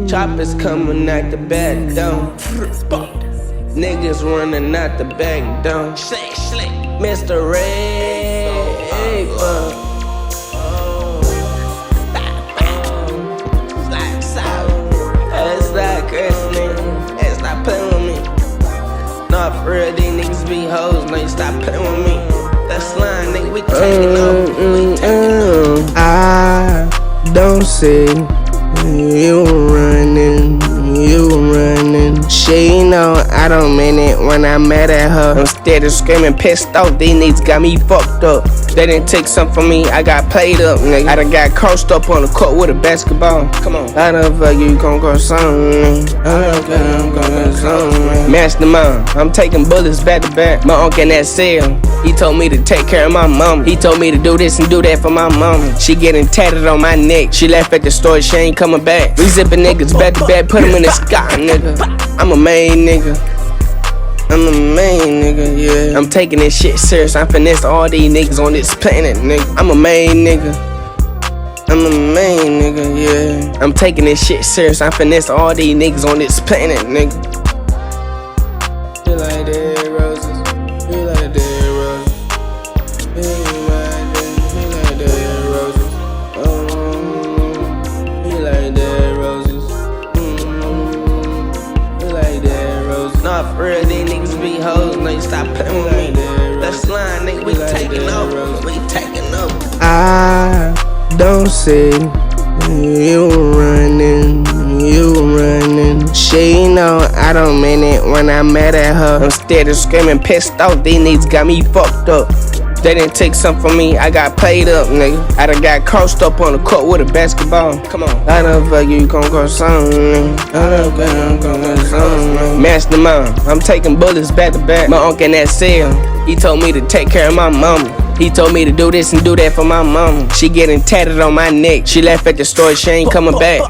Choppers coming out the back door. Niggas running out the back door. Mr. Red, it's like Chris, nigga. It's not playing with me. No, for real, these niggas be hoes. No, you stop playing with me. That's slime, nigga. We taking over. I don't see you running. She know I don't mean it when I'm mad at her. I'm steady screaming, pissed off. These niggas got me fucked up. They didn't take something from me, I got played up, nigga. I done got crossed up on the court with a basketball. Come on. I don't fuck you gon' go something. Mastermind, I'm taking bullets back to back. My uncle in that cell, he told me to take care of my mama. He told me to do this and do that for my mama. She getting tatted on my neck. She left at the store, she ain't coming back. We zipping niggas back to back, put them in the sky, nigga. I'm a main nigga. I'm a main nigga, yeah. I'm taking this shit serious. I finesse all these niggas on this planet, nigga. I'm a main nigga. I'm a main nigga, yeah. I'm taking this shit serious. I finesse all these niggas on this planet, nigga. You like dead roses. You like dead roses. You like dead roses. You like dead roses. You like dead roses. Nah, for real, these niggas be hoes. No, you stop playing with me. That's slime, nigga. We taking over. We taking over. I don't see you running. She know I don't mean it when I'm mad at her. I'm steady screaming, pissed off. These niggas got me fucked up. They didn't take something from me, I got played up, nigga. I done got crossed up on the court with a basketball. Come on. I don't fuck you gon' go something. Mastermind, I'm taking bullets back to back. My uncle in that cell, he told me to take care of my mama. He told me to do this and do that for my mama. She getting tatted on my neck. She left at the store, she ain't coming back.